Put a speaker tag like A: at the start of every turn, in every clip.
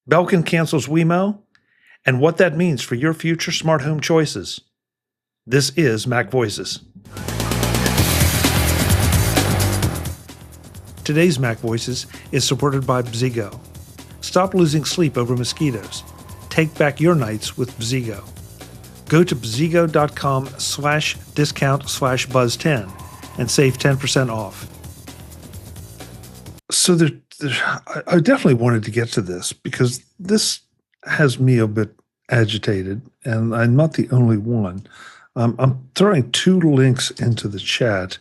A: Belkin cancels Wemo, and what that means for your future smart home choices. This is MacVoices. Today's MacVoices is supported by Bzigo. Stop losing sleep over mosquitoes. Take back your nights with Bzigo. Go to bzigo.com/discount/buzz10 and save 10% off. So I definitely wanted to get to this because this has me a bit agitated, and I'm not the only one. I'm throwing two links into the chat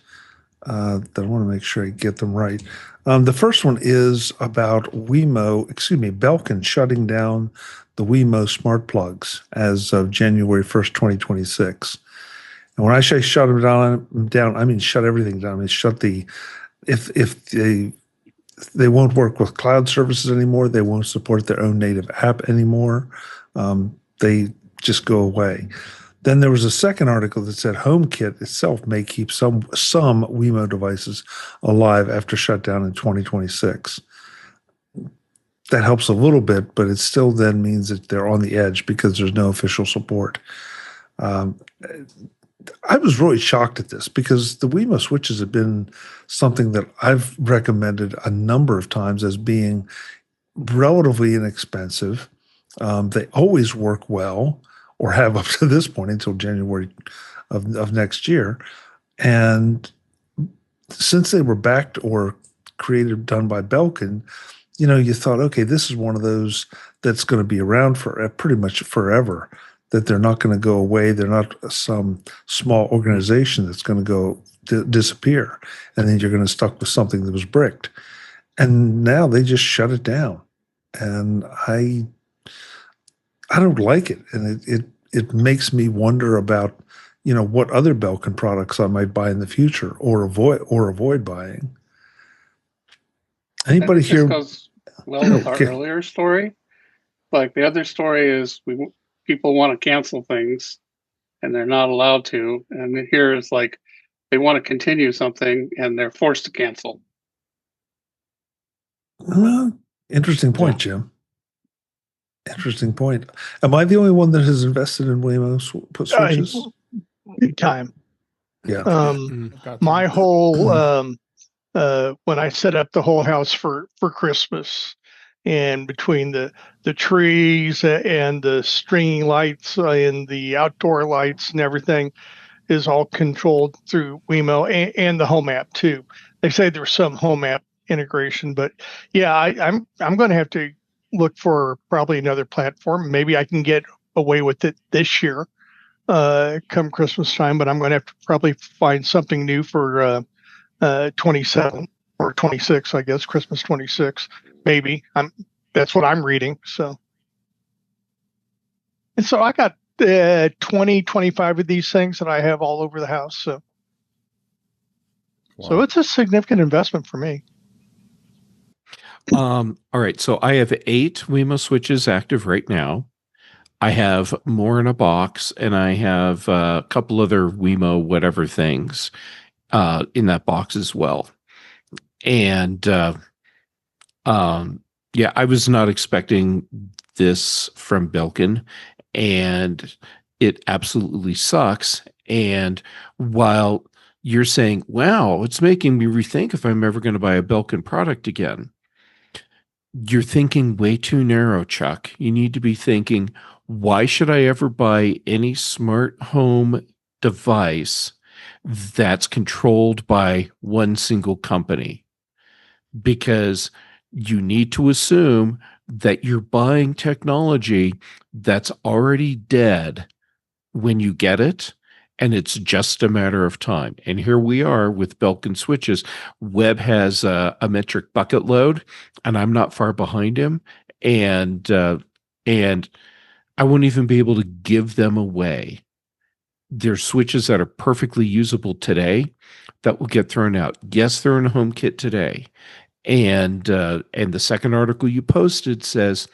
A: that I want to make sure I get them right. The first one is about Belkin shutting down the Wemo smart plugs as of January 1st, 2026. And when I say shut them down, I mean shut everything down. I mean shut if they won't work with cloud services anymore. They won't support their own native app anymore. They just go away. Then there was a second article that said HomeKit itself may keep some Wemo devices alive after shutdown in 2026. That helps a little bit, but it still then means that they're on the edge because there's no official support. I was really shocked at this because the Wemo switches have been something that I've recommended a number of times as being relatively inexpensive. They always work well, or have up to this point until January of next year. And since they were backed or done by Belkin, you thought, okay, this is one of those that's going to be around for pretty much forever, that they're not going to go away. They're not some small organization that's going to go disappear. And then you're going to stuck with something that was bricked. And now they just shut it down. And I don't like it. And it makes me wonder about, what other Belkin products I might buy in the future or avoid buying. Anybody here?
B: Goes well with our earlier story. Like the other story is people want to cancel things and they're not allowed to. And here is like they want to continue something and they're forced to cancel.
A: Interesting point, Jim. Interesting point. Am I the only one that has invested in Wemo switches?
C: Big time.
A: Yeah.
C: My whole when I set up the whole house for Christmas, and between the trees and the stringing lights and the outdoor lights and everything is all controlled through Wemo and the home app too. They say there's some home app integration, but yeah, I'm going to have to look for probably another platform. Maybe I can get away with it this year, come Christmas time, but I'm going to have to probably find something new for 27 or 26, I guess, Christmas 26, maybe. That's what I'm reading. So I got 20, 25 of these things that I have all over the house. So, wow. So it's a significant investment for me.
D: All right. So I have 8 Wemo switches active right now. I have more in a box, and I have a couple other Wemo whatever things in that box as well. And yeah, I was not expecting this from Belkin, and it absolutely sucks. And while you're saying, wow, it's making me rethink if I'm ever going to buy a Belkin product again, you're thinking way too narrow, Chuck. You need to be thinking, why should I ever buy any smart home device that's controlled by one single company? Because you need to assume that you're buying technology that's already dead when you get it, and it's just a matter of time. And here we are with Belkin switches. Webb has a metric bucket load, and I'm not far behind him. And I won't even be able to give them away. There's switches that are perfectly usable today that will get thrown out. Yes, they're in a HomeKit today. And the second article you posted says,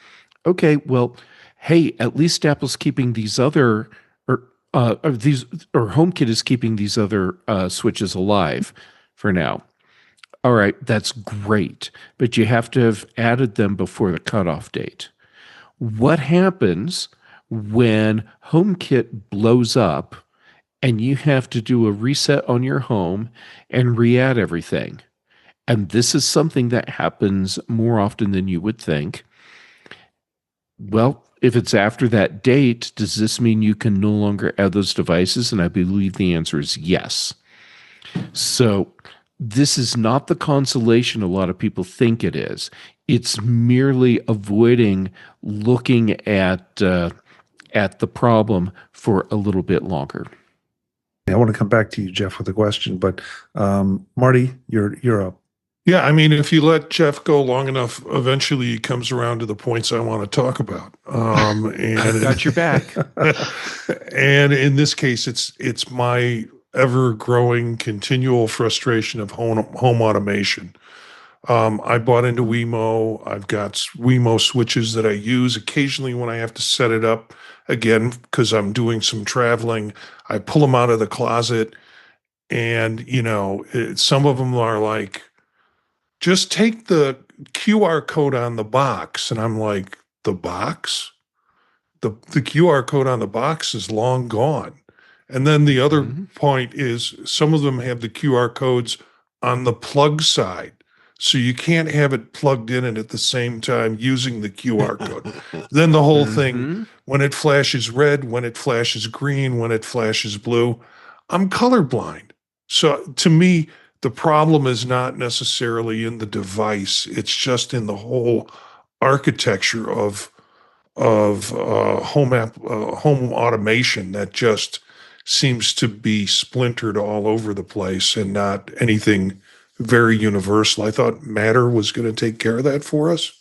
D: okay, well, hey, at least Apple's keeping these other, or HomeKit is keeping these other switches alive for now. All right, that's great, but you have to have added them before the cutoff date. What happens when HomeKit blows up and you have to do a reset on your home and re-add everything? And this is something that happens more often than you would think. Well, if it's after that date, does this mean you can no longer add those devices? And I believe the answer is yes. So this is not the consolation a lot of people think it is. It's merely avoiding looking at the problem for a little bit longer.
A: I want to come back to you, Jeff, with a question, but Marty, you're up.
E: Yeah, I mean, if you let Jeff go long enough, eventually he comes around to the points I want to talk about. And
D: I've got your back.
E: And in this case, it's my ever-growing, continual frustration of home automation. I bought into Wemo. I've got Wemo switches that I use occasionally when I have to set it up again because I'm doing some traveling. I pull them out of the closet, and some of them are like, just take the QR code on the box. And I'm like, the box? The QR code on the box is long gone. And then the other point is some of them have the QR codes on the plug side. So you can't have it plugged in and at the same time using the QR code. Then the whole thing, when it flashes red, when it flashes green, when it flashes blue, I'm colorblind. So to me, the problem is not necessarily in the device. It's just in the whole architecture of home automation that just seems to be splintered all over the place and not anything very universal. I thought Matter was going to take care of that for us.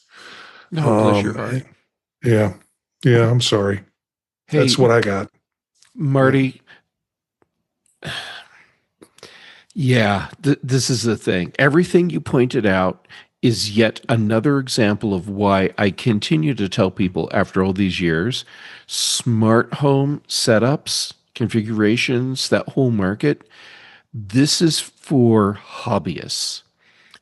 D: No, bless your heart.
E: Yeah, I'm sorry.
D: Hey,
E: that's what I got.
D: Marty. Yeah, this is the thing. Everything you pointed out is yet another example of why I continue to tell people after all these years, smart home setups, configurations, that whole market, this is for hobbyists.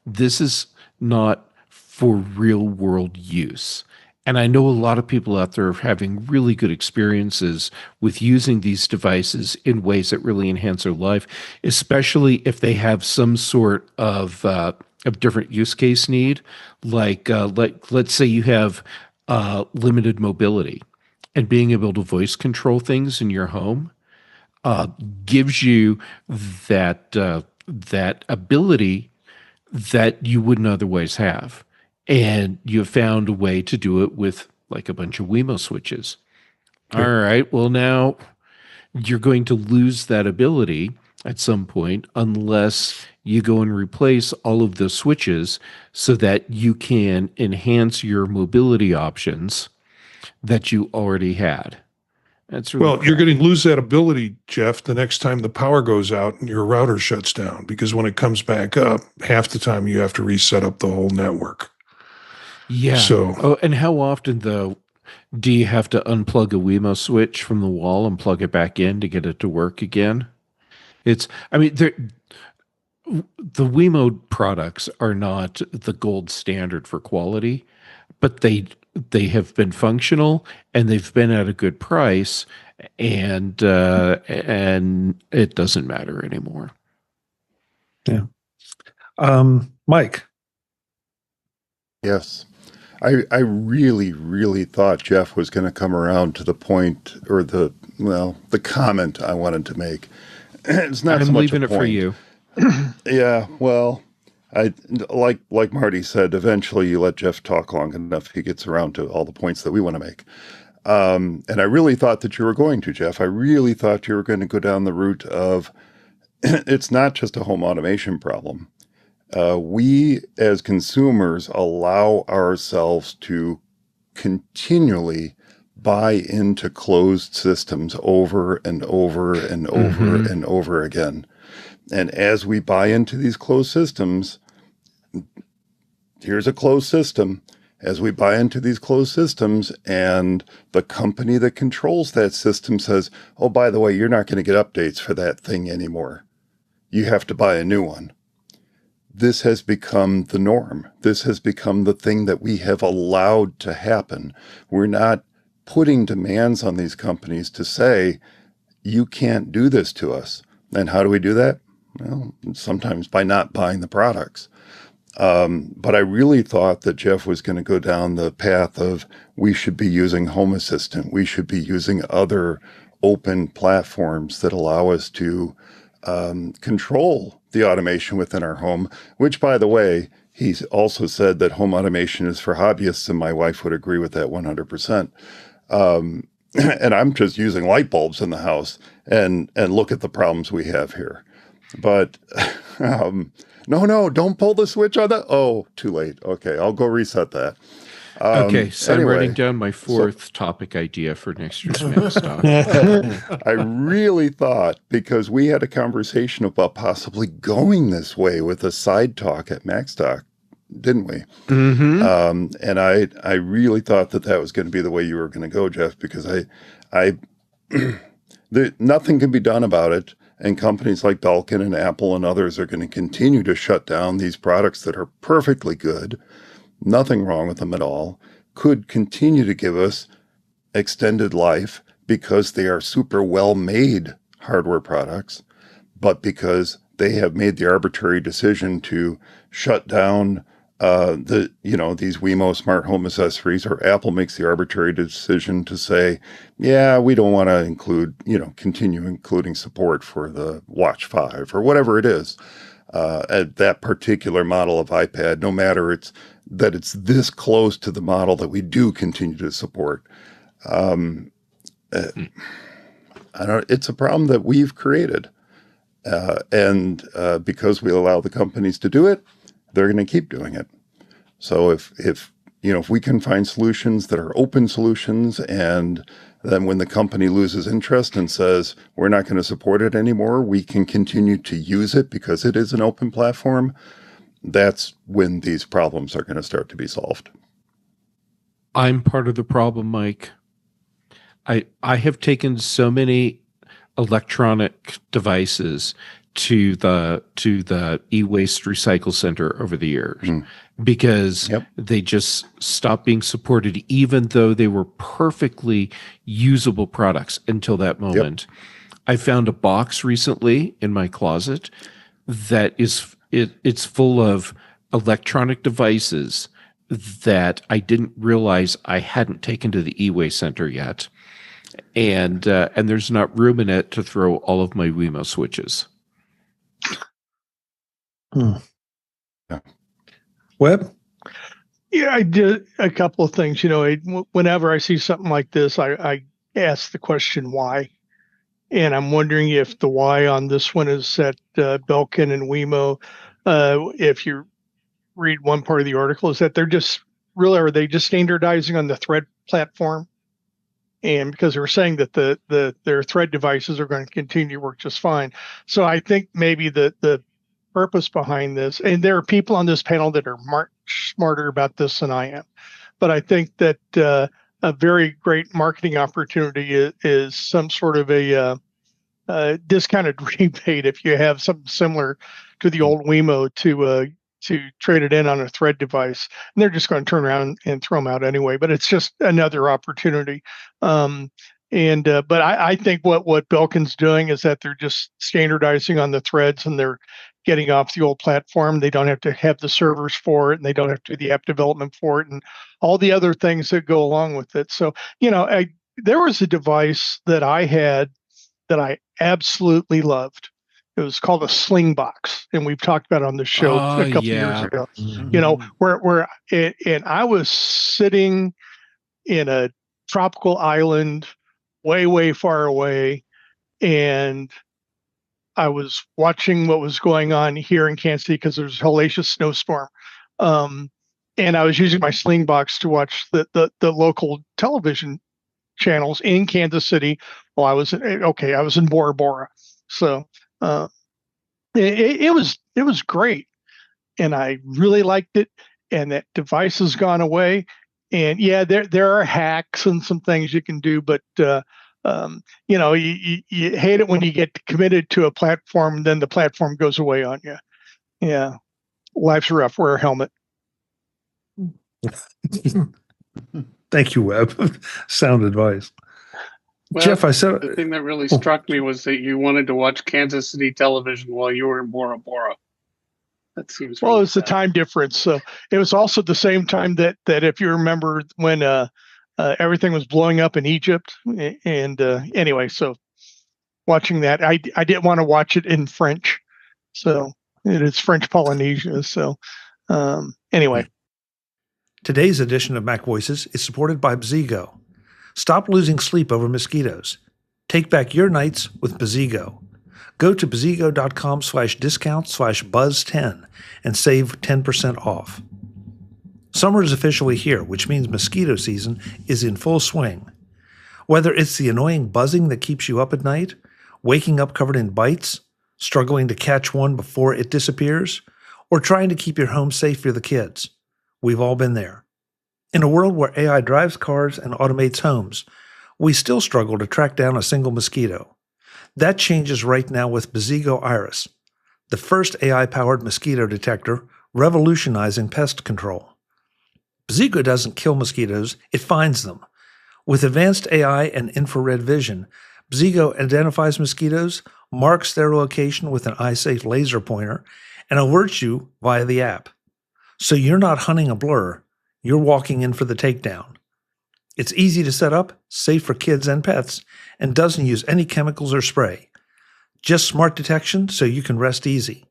D: This is not for real world use. And I know a lot of people out there are having really good experiences with using these devices in ways that really enhance their life, especially if they have some sort of different use case need. Like let's say you have limited mobility, and being able to voice control things in your home gives you that ability that you wouldn't otherwise have. And you have found a way to do it with like a bunch of Wemo switches. All right, well, now you're going to lose that ability at some point unless you go and replace all of the switches so that you can enhance your mobility options that you already had. That's really
E: well, you're going to lose that ability, Jeff, the next time the power goes out and your router shuts down, because when it comes back up, half the time you have to reset up the whole network.
D: Yeah.
E: So,
D: and how often, though, do you have to unplug a Wemo switch from the wall and plug it back in to get it to work again? The Wemo products are not the gold standard for quality, but they have been functional and they've been at a good price, and it doesn't matter anymore.
A: Yeah. Mike.
F: Yes. I really, really thought Jeff was going to come around to the point or the comment I wanted to make. It's not so much
D: leaving it for you.
F: Yeah, well, I like Marty said, eventually you let Jeff talk long enough, he gets around to all the points that we want to make. And I really thought that you were going to, Jeff. I really thought you were going to go down the route of it's not just a home automation problem. We as consumers allow ourselves to continually buy into closed systems over and over and over and over again. And as we buy into these closed systems, here's a closed system. As we buy into these closed systems and the company that controls that system says, oh, by the way, you're not going to get updates for that thing anymore. You have to buy a new one. this has become the norm. This has become the thing that we have allowed to happen. We're not putting demands on these companies to say, you can't do this to us. And how do we do that? Well, sometimes by not buying the products. But I really thought that Jeff was going to go down the path of we should be using Home Assistant. We should be using other open platforms that allow us to control the automation within our home, which, by the way, he's also said that home automation is for hobbyists, and my wife would agree with that 100%. And I'm just using light bulbs in the house, and look at the problems we have here. But no, don't pull the switch on that. Oh, too late. Okay, I'll go reset that.
D: Okay, so
F: anyway,
D: I'm writing down my fourth topic idea for next year's Macstock.
F: I really thought, because we had a conversation about possibly going this way with a side talk at Macstock, didn't we?
D: Mm-hmm.
F: And I really thought that was going to be the way you were going to go, Jeff, because nothing can be done about it. And companies like Belkin and Apple and others are going to continue to shut down these products that are perfectly good. Nothing wrong with them at all. Could continue to give us extended life because they are super well-made hardware products, but because they have made the arbitrary decision to shut down these Wemo smart home accessories, or Apple makes the arbitrary decision to say, yeah, we don't want to continue including support for the Watch 5 or whatever it is, at that particular model of iPad, no matter it's this close to the model that we do continue to support. It's a problem that we've created. And because we allow the companies to do it, they're going to keep doing it. So if we can find solutions that are open solutions, and then when the company loses interest and says, we're not going to support it anymore, we can continue to use it because it is an open platform, that's when these problems are going to start to be solved.
D: I'm part of the problem, Mike. I have taken so many electronic devices to the e-waste recycle center over the years because they just stopped being supported, even though they were perfectly usable products until that moment. I found a box recently in my closet that it's full of electronic devices that I didn't realize I hadn't taken to the e-waste center yet. And there's not room in it to throw all of my Wemo switches.
A: Web?
C: Yeah, I did a couple of things. Whenever I see something like this, I ask the question, why? And I'm wondering if the why on this one is that Belkin and Wemo, if you read one part of the article, is that are they just standardizing on the Thread platform? And because they were saying that their Thread devices are going to continue to work just fine. So I think maybe the purpose behind this, and there are people on this panel that are much smarter about this than I am, but I think that a very great marketing opportunity is some sort of a discounted rebate if you have something similar to the old Wemo to trade it in on a Thread device, and they're just going to turn around and throw them out anyway. But it's just another opportunity. But I think what Belkin's doing is that they're just standardizing on the Threads, and they're getting off the old platform. They don't have to have the servers for it, and they don't have to do the app development for it, and all the other things that go along with it. So, there was a device that I had that I absolutely loved. It was called a Sling Box, and we've talked about it on the show a couple years ago. And I was sitting in a tropical island way, way far away, and I was watching what was going on here in Kansas City because there's a hellacious snowstorm. And I was using my Sling Box to watch the local television channels in Kansas City while I was in Bora Bora. So it was great, and I really liked it. And that device has gone away. And yeah, there are hacks and some things you can do, but you hate it when you get committed to a platform, then the platform goes away on you. Yeah. life's rough. Wear a helmet.
A: Thank you, Webb. Sound advice.
B: Well,
A: Jeff, I said
B: the thing that really struck me was that you wanted to watch Kansas City television while you were in Bora Bora. That seems
C: well.
B: really
C: It's the
B: sad.
C: time difference. So it was also the same time that if you remember when everything was blowing up in Egypt. And anyway, so watching that, I didn't want to watch it in French. So it is French Polynesia. So anyway.
A: Today's edition of MacVoices is supported by Bzigo. Stop losing sleep over mosquitoes. Take back your nights with Bzigo. Go to bzigo.com/discount/buzz10 and save 10% off. Summer is officially here, which means mosquito season is in full swing. Whether it's the annoying buzzing that keeps you up at night, waking up covered in bites, struggling to catch one before it disappears, or trying to keep your home safe for the kids, we've all been there. In a world where AI drives cars and automates homes, we still struggle to track down a single mosquito. That changes right now with Bzigo Iris, the first AI-powered mosquito detector revolutionizing pest control. Bzigo doesn't kill mosquitoes, it finds them. With advanced AI and infrared vision, Bzigo identifies mosquitoes, marks their location with an eye-safe laser pointer, and alerts you via the app. So you're not hunting a blur, you're walking in for the takedown. It's easy to set up, safe for kids and pets, and doesn't use any chemicals or spray. Just smart detection so you can rest easy.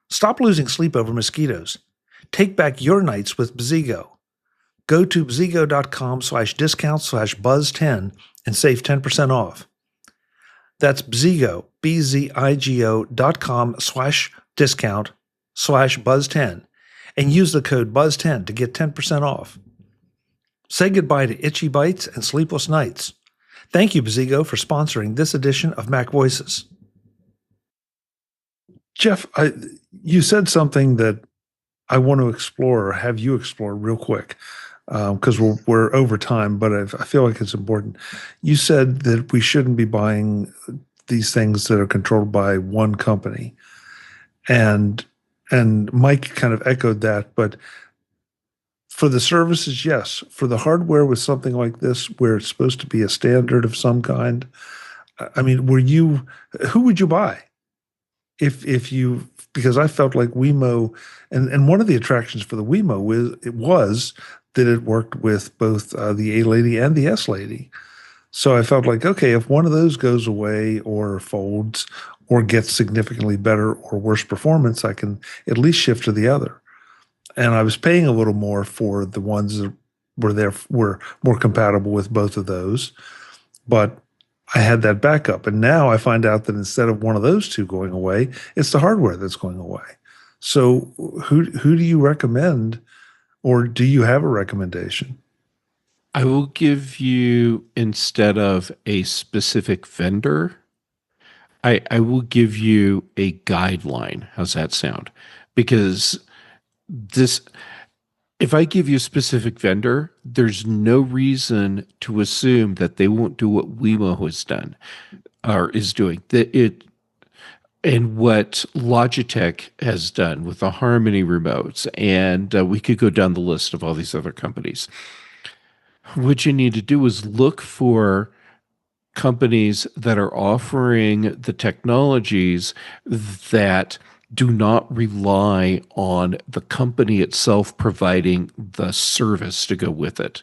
A: Stop losing sleep over mosquitoes. Take back your nights with Bzigo. Go to bzigo.com/discount/buzz10 and save 10% off. That's Bzigo, bzigo.com/discount/buzz10 and use the code BUZZ10 to get 10% off. Say goodbye to itchy bites and sleepless nights. Thank you, Bzigo, for sponsoring this edition of MacVoices. Jeff, you said something that I want to explore or have you explore real quick because we're over time, but I feel like it's important. You said that we shouldn't be buying these things that are controlled by one company. And Mike kind of echoed that, but for the services, yes. For the hardware with something like this, where it's supposed to be a standard of some kind, I mean, who would you buy? Because I felt like Wemo, and one of the attractions for the Wemo was that it worked with both the A Lady and the S Lady. So I felt like, okay, if one of those goes away or folds or gets significantly better or worse performance, I can at least shift to the other. And I was paying a little more for the ones that were more compatible with both of those, but I had that backup. And now I find out that instead of one of those two going away, it's the hardware that's going away. So who do you recommend, or do you have a recommendation?
D: I will give you, instead of a specific vendor, I will give you a guideline. How's that sound? Because if I give you a specific vendor, there's no reason to assume that they won't do what Wemo has done or is doing. And what Logitech has done with the Harmony remotes, and we could go down the list of all these other companies. What you need to do is look for companies that are offering the technologies that do not rely on the company itself providing the service to go with it.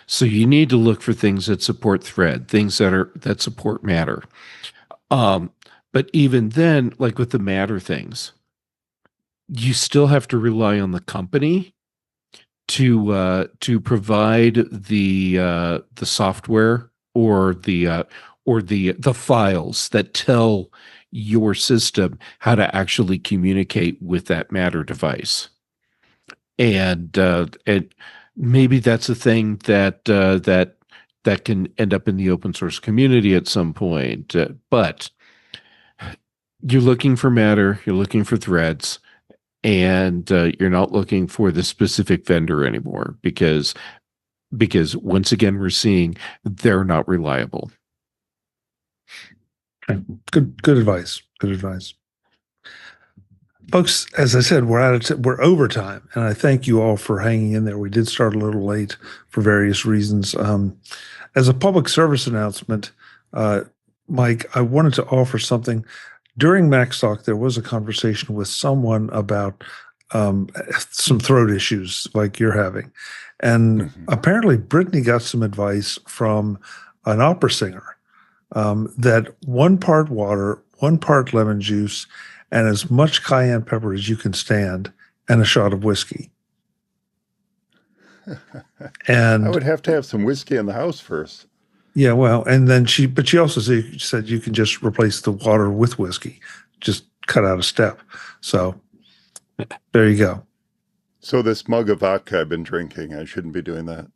D: So you need to look for things that support Thread, things that support Matter. But even then, like with the Matter things, you still have to rely on the company to provide the software or the files that tell your system how to actually communicate with that Matter device. And maybe that's a thing that can end up in the open source community at some point. But you're looking for Matter, you're looking for Threads, and you're not looking for the specific vendor anymore because once again, we're seeing they're not reliable.
A: Okay. Good advice. Good advice. Folks, as I said, we're over time, and I thank you all for hanging in there. We did start a little late for various reasons. As a public service announcement, Mike, I wanted to offer something. During MacStalk, there was a conversation with someone about some throat issues like you're having, and apparently Brittany got some advice from an opera singer that 1 part water, 1 part lemon juice, and as much cayenne pepper as you can stand, and a shot of whiskey. And
F: I would have to have some whiskey in the house first.
A: Yeah, well, and then she also said you can just replace the water with whiskey, just cut out a step. So there you go.
F: So this mug of vodka I've been drinking, I shouldn't be doing that.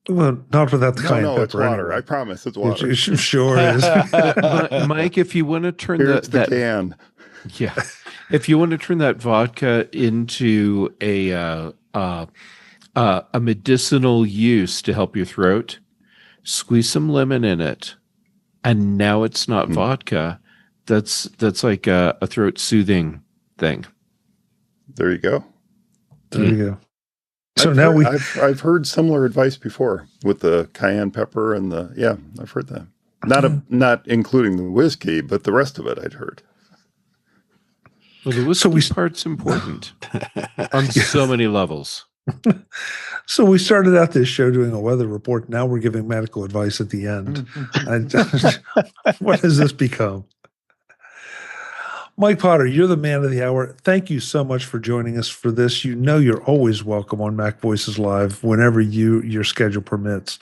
A: Well, not without the cayenne pepper.
F: It's water.
A: Anyway.
F: I promise it's water.
A: It sure is.
D: Mike, if you want to turn
F: Here's the can.
D: Yeah. If you want to turn that vodka into a medicinal use to help your throat, squeeze some lemon in it. And now it's not vodka. That's like a throat soothing thing.
F: There you go.
A: There you go. So
F: I've heard similar advice before with the cayenne pepper and I've heard that. Not including the whiskey, but the rest of it I'd heard.
D: Well, the whiskey part's important on so many levels.
A: So we started out this show doing a weather report. Now we're giving medical advice at the end. What has this become? Mike Potter, you're the man of the hour. Thank you so much for joining us for this. You know you're always welcome on MacVoices Live whenever your schedule permits.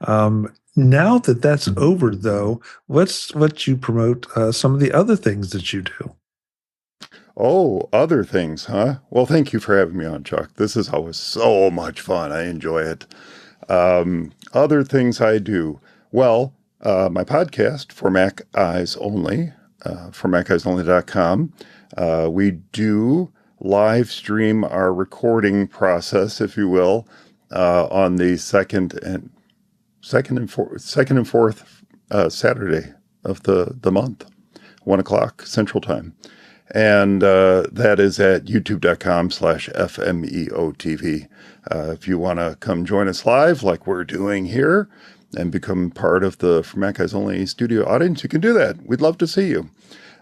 A: Now that that's over, though, let's let you promote some of the other things that you do.
F: Oh, other things, huh? Well, thank you for having me on, Chuck. This is always so much fun. I enjoy it. Other things I do. Well, my podcast, For Mac Eyes Only, for MacEyesOnly.com. We do live stream our recording process, if you will, on the second and fourth Saturday of the month, 1:00 Central Time. And that is at youtube.com/FMEOTV. If you want to come join us live like we're doing here and become part of the For Mac Eyes Only studio audience, you can do that. We'd love to see you.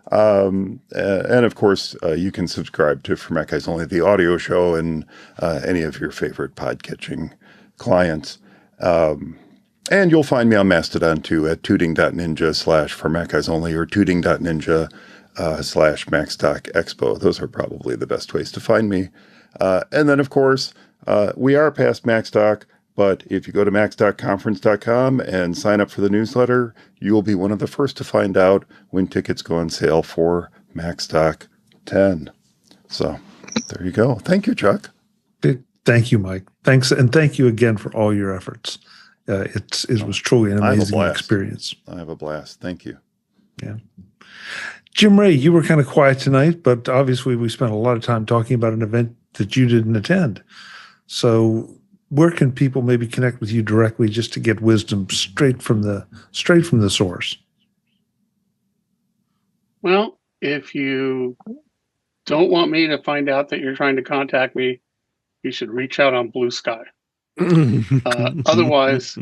F: And of course, you can subscribe to For Mac Eyes Only, the audio show, and any of your favorite pod-catching clients. And you'll find me on Mastodon too at tooting.ninja/For Mac Eyes Only or tooting.ninja /MacStock Expo. Those are probably the best ways to find me. And then, of course, we are past MacStock, but if you go to macstockconference.com and sign up for the newsletter, you will be one of the first to find out when tickets go on sale for MacStock 10. So there you go. Thank you, Chuck.
A: Thank you, Mike. Thanks. And thank you again for all your efforts. It was truly an amazing experience.
F: I have a blast. Thank you.
A: Yeah. Jim Ray, you were kind of quiet tonight, but obviously we spent a lot of time talking about an event that you didn't attend. So where can people maybe connect with you directly just to get wisdom straight from the source?
B: Well, if you don't want me to find out that you're trying to contact me, you should reach out on Blue Sky. Otherwise,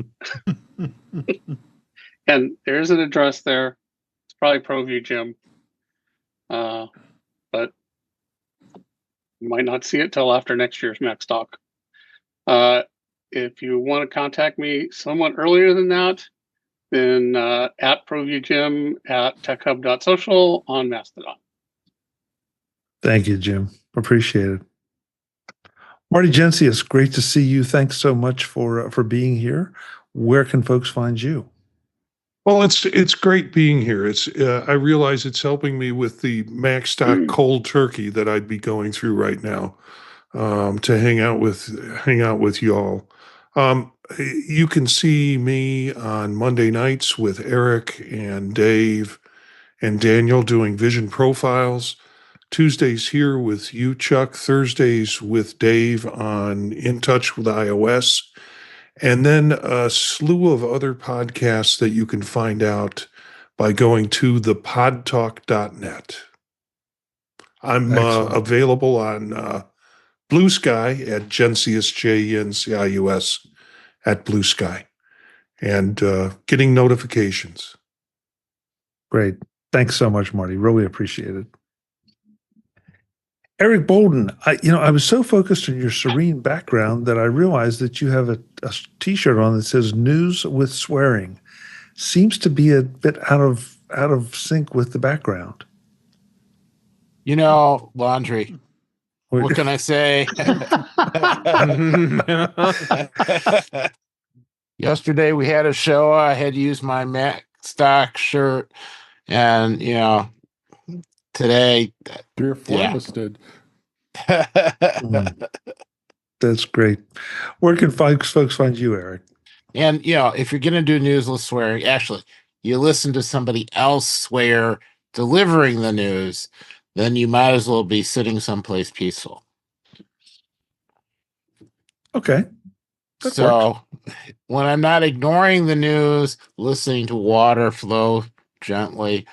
B: and there's an address there. It's probably ProView Jim. But you might not see it till after next year's MacStock. If you want to contact me somewhat earlier than that, then at ProViewJim at techhub.social on Mastodon.
A: Thank you, Jim. Appreciate it. Marty Jencius, great to see you. Thanks so much for being here. Where can folks find you?
E: Well, it's great being here. I realize it's helping me with the MacStock cold turkey that I'd be going through right now, to hang out with y'all. You can see me on Monday nights with Eric and Dave and Daniel doing vision profiles. Tuesdays here with you, Chuck. Thursdays with Dave on In Touch with iOS. And then a slew of other podcasts that you can find out by going to thepodtalk.net. I'm available on Blue Sky at Jencius, Jencius at Blue Sky, and getting notifications.
A: Great. Thanks so much, Marty. Really appreciate it. Eric Bolden, I was so focused on your serene background that I realized that you have a T-shirt on that says "News with Swearing." Seems to be a bit out of sync with the background.
G: Laundry. What can I say? Yesterday we had a show. I had to use my Mac stock shirt, and today
H: 3 or 4 of us did.
A: That's great. Where can folks find you, Eric?
G: And if you're gonna do news with swearing, actually, you listen to somebody else swear delivering the news, then you might as well be sitting someplace peaceful.
A: Okay.
G: So when I'm not ignoring the news, listening to water flow gently,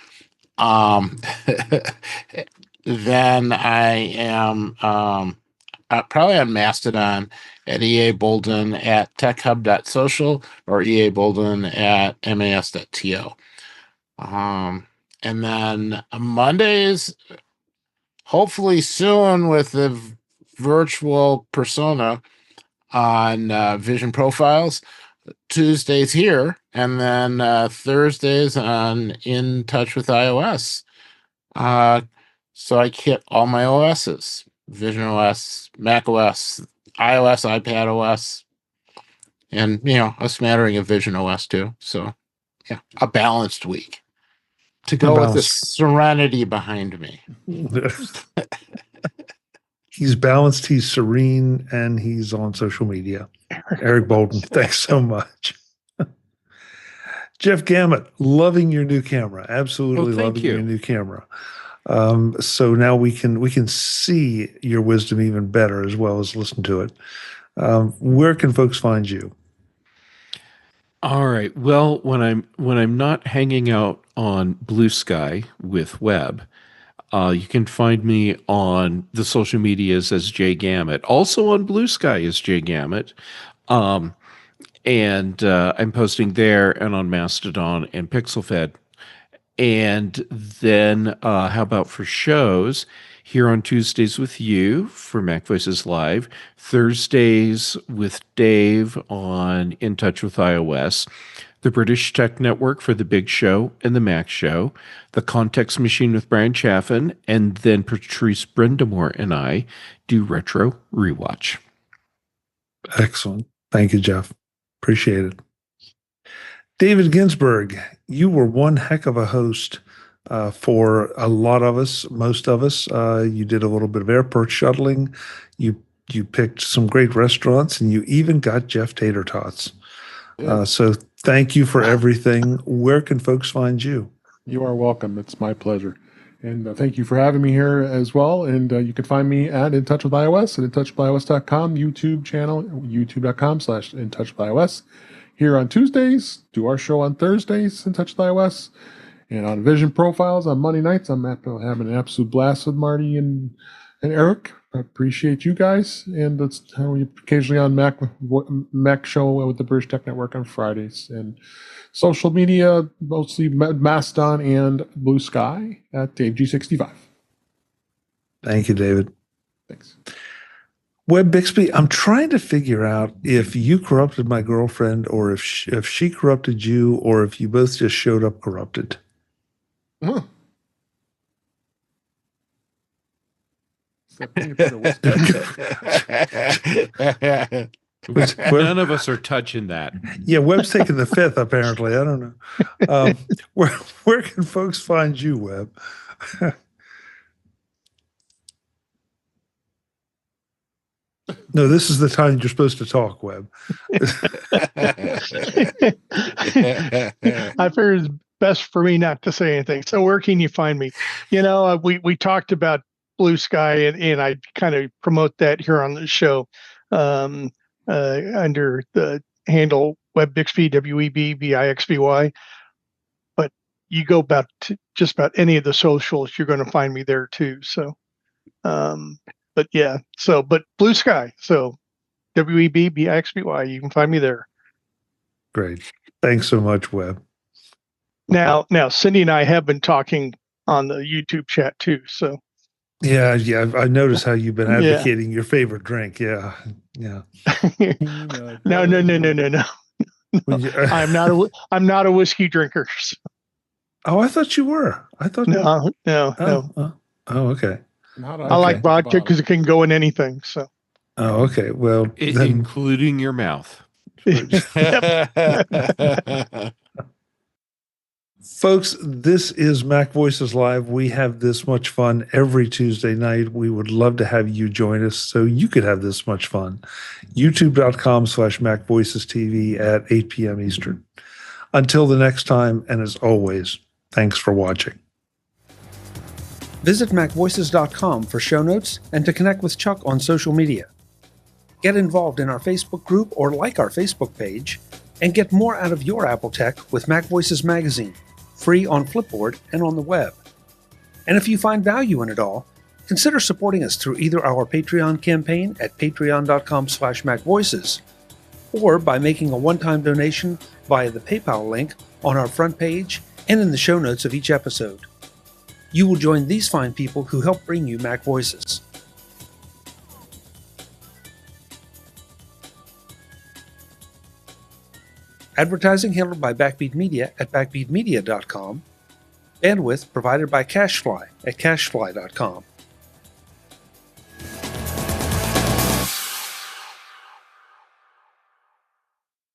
G: then I am probably on Mastodon at EA Bolden at techhub.social or EA Bolden at mas.to. And then Mondays, hopefully soon with the virtual persona on Vision Profiles. Tuesdays here, and then Thursdays on In Touch with iOS. So I hit all my OSs: Vision OS, Mac OS, iOS, iPad OS, and a smattering of Vision OS too. So yeah, a balanced week to go with the serenity behind me.
A: He's balanced, he's serene, and he's on social media. Eric Bolden, thanks so much. Jeff Gamet, loving your new camera. Absolutely loving your new camera. So now we can see your wisdom even better as well as listen to it. Where can folks find you?
D: All right. Well, when I'm not hanging out on Blue Sky with Web, you can find me on the social medias as Jay Gamet. Also on Blue Sky as Jay Gamet. And I'm posting there and on Mastodon and PixelFed. And then how about for shows? Here on Tuesdays with you for MacVoices Live. Thursdays with Dave on In Touch with iOS. The British Tech Network for The Big Show and The Mac Show, The Context Machine with Brian Chaffin, and then Patrice Brendamore and I do Retro Rewatch.
A: Excellent. Thank you, Jeff. Appreciate it. David Ginsburg, you were one heck of a host for a lot of us, most of us. You did a little bit of airport shuttling. You picked some great restaurants, and you even got Jeff Tater Tots. So thank you for everything. Where can folks find you?
H: You are welcome. It's my pleasure. And thank you for having me here as well. And you can find me at In Touch with iOS at intouchwithios.com, YouTube channel, youtube.com/intouchwithios. Here on Tuesdays, do our show on Thursdays, In Touch with iOS. And on Vision Profiles on Monday nights, I'm having an absolute blast with Marty and Eric. I appreciate you guys. And that's how we occasionally on Mac show with the British Tech Network on Fridays. And social media, mostly Mastodon and Blue Sky at DaveG65.
A: Thank you, David.
H: Thanks.
A: Web Bixby, I'm trying to figure out if you corrupted my girlfriend or if she corrupted you or if you both just showed up corrupted.
H: Huh.
D: None of us are touching that.
A: Yeah, Webb's taking the fifth, apparently. I don't know. Where can folks find you, Webb? No, this is the time you're supposed to talk, Webb.
C: I figured it's best for me not to say anything. So where can you find me? We talked about Blue Sky, and I kind of promote that here on the show under the handle Web Bixby, WEBBIXBY. But you go just about any of the socials, you're going to find me there too. So But yeah, but Blue Sky. So WEBBIXBY. You can find me there.
A: Great. Thanks so much, Web.
C: Now, Cindy and I have been talking on the YouTube chat too. So
A: yeah, I noticed how you've been advocating your favorite drink. Yeah.
C: No. I'm not a whiskey drinker. So.
A: Oh, I thought you were. I thought
C: no.
A: Oh, okay.
C: I like vodka because it can go in anything. So.
A: Oh, okay. Well,
D: including your mouth.
A: Folks, this is Mac Voices Live. We have this much fun every Tuesday night. We would love to have you join us so you could have this much fun. YouTube.com/MacVoicesTV at 8 p.m. Eastern. Until the next time, and as always, thanks for watching.
I: Visit MacVoices.com for show notes and to connect with Chuck on social media. Get involved in our Facebook group or like our Facebook page, and get more out of your Apple tech with Mac Voices Magazine, free on Flipboard and on the web. And if you find value in it all, consider supporting us through either our Patreon campaign at patreon.com/MacVoices or by making a one-time donation via the PayPal link on our front page and in the show notes of each episode. You will join these fine people who help bring you Mac Voices. Advertising handled by Backbeat Media at backbeatmedia.com. Bandwidth provided by CashFly at cashfly.com.